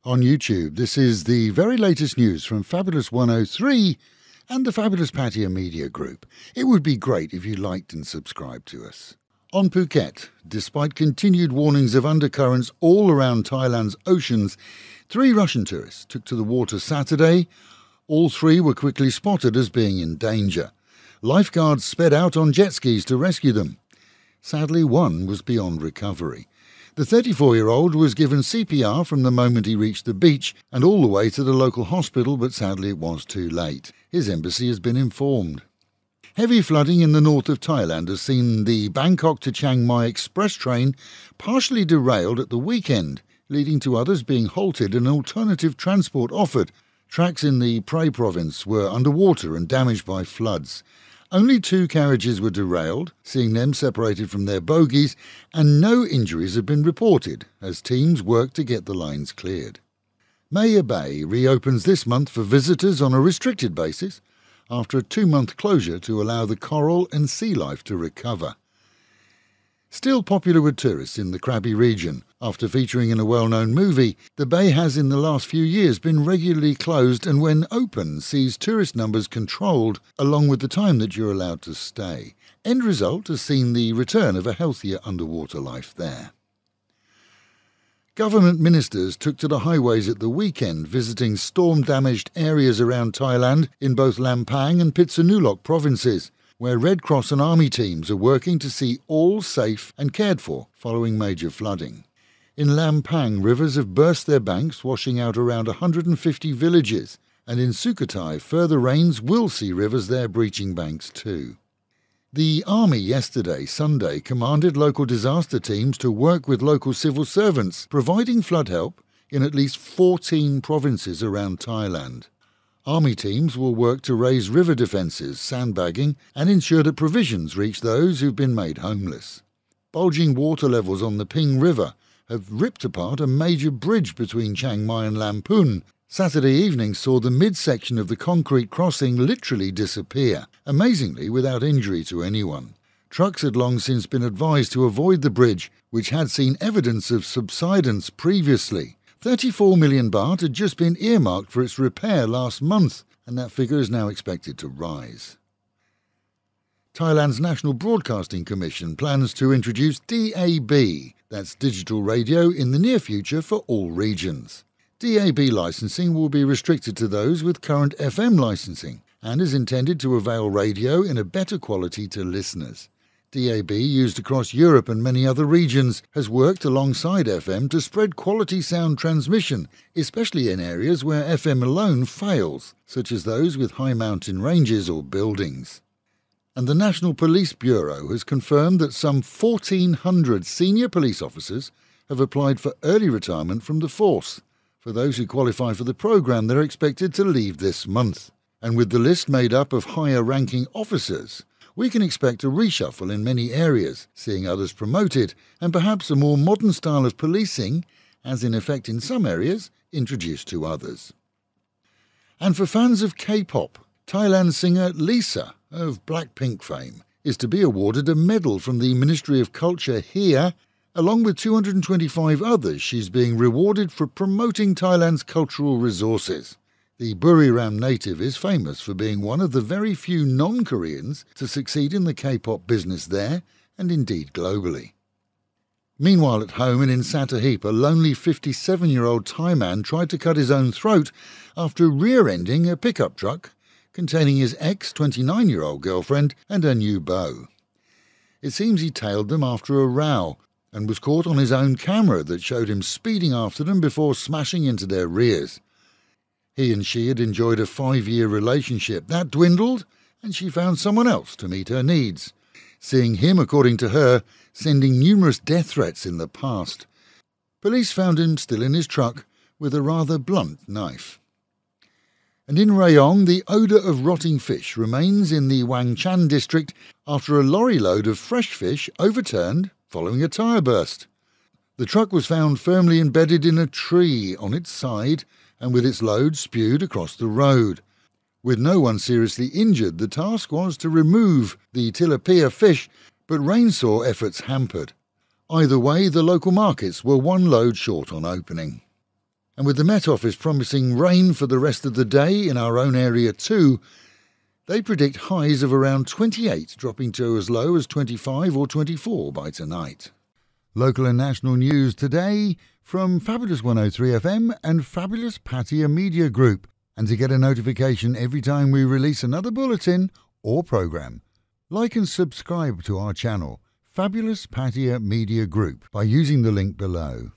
On YouTube, this is the very latest news from Fabulous 103 and the Fabulous Pattaya Media Group. It would be great if you liked and subscribed to us. On Phuket, despite continued warnings of undercurrents all around Thailand's oceans, 3 Russian tourists took to the water Saturday. All 3 were quickly spotted as being in danger. Lifeguards sped out on jet skis to rescue them. Sadly, one was beyond recovery. The 34-year-old was given CPR from the moment he reached the beach and all the way to the local hospital, but sadly it was too late. His embassy has been informed. Heavy flooding in the north of Thailand has seen the Bangkok to Chiang Mai express train partially derailed at the weekend, leading to others being halted and alternative transport offered. Tracks in the Prey province were underwater and damaged by floods. Only 2 carriages were derailed, seeing them separated from their bogies, and no injuries have been reported as teams work to get the lines cleared. Maya Bay reopens this month for visitors on a restricted basis after a 2-month closure to allow the coral and sea life to recover. Still popular with tourists in the Krabi region, after featuring in a well-known movie, the bay has in the last few years been regularly closed and when open sees tourist numbers controlled along with the time that you're allowed to stay. End result has seen the return of a healthier underwater life there. Government ministers took to the highways at the weekend visiting storm-damaged areas around Thailand in both Lampang and Pitsanulok provinces, where Red Cross and Army teams are working to see all safe and cared for following major flooding. In Lampang, rivers have burst their banks, washing out around 150 villages, and in Sukhothai, further rains will see rivers there breaching banks too. The Army yesterday, Sunday, commanded local disaster teams to work with local civil servants, providing flood help in at least 14 provinces around Thailand. Army teams will work to raise river defences, sandbagging, and ensure that provisions reach those who've been made homeless. Bulging water levels on the Ping River have ripped apart a major bridge between Chiang Mai and Lamphun. Saturday evening saw the midsection of the concrete crossing literally disappear, amazingly without injury to anyone. Trucks had long since been advised to avoid the bridge, which had seen evidence of subsidence previously. 34 million baht had just been earmarked for its repair last month, and that figure is now expected to rise. Thailand's National Broadcasting Commission plans to introduce DAB, that's digital radio, in the near future for all regions. DAB licensing will be restricted to those with current FM licensing and is intended to avail radio in a better quality to listeners. DAB, used across Europe and many other regions, has worked alongside FM to spread quality sound transmission, especially in areas where FM alone fails, such as those with high mountain ranges or buildings. And the National Police Bureau has confirmed that some 1,400 senior police officers have applied for early retirement from the force. For those who qualify for the programme, they're expected to leave this month. And with the list made up of higher-ranking officers, we can expect a reshuffle in many areas, seeing others promoted, and perhaps a more modern style of policing, as in effect in some areas, introduced to others. And for fans of K-pop, Thailand singer Lisa, of Blackpink fame, is to be awarded a medal from the Ministry of Culture here. Along with 225 others, she's being rewarded for promoting Thailand's cultural resources. The Buriram native is famous for being one of the very few non-Koreans to succeed in the K-pop business there, and indeed globally. Meanwhile, at home and in Sattahip, a lonely 57-year-old Thai man tried to cut his own throat after rear-ending a pickup truck containing his ex-29-year-old girlfriend and her new beau. It seems he tailed them after a row and was caught on his own camera that showed him speeding after them before smashing into their rears. He and she had enjoyed a 5-year relationship. That dwindled, and she found someone else to meet her needs, seeing him, according to her, sending numerous death threats in the past. Police found him still in his truck with a rather blunt knife. And in Rayong, the odour of rotting fish remains in the Wangchan district after a lorry load of fresh fish overturned following a tyre burst. The truck was found firmly embedded in a tree on its side and with its load spewed across the road. With no one seriously injured, the task was to remove the tilapia fish, but rain saw efforts hampered. Either way, the local markets were one load short on opening. And with the Met Office promising rain for the rest of the day in our own area too, they predict highs of around 28, dropping to as low as 25 or 24 by tonight. Local and national news today from Fabulous 103 FM and Fabulous Pattaya Media Group. And to get a notification every time we release another bulletin or programme, like and subscribe to our channel, Fabulous Pattaya Media Group, by using the link below.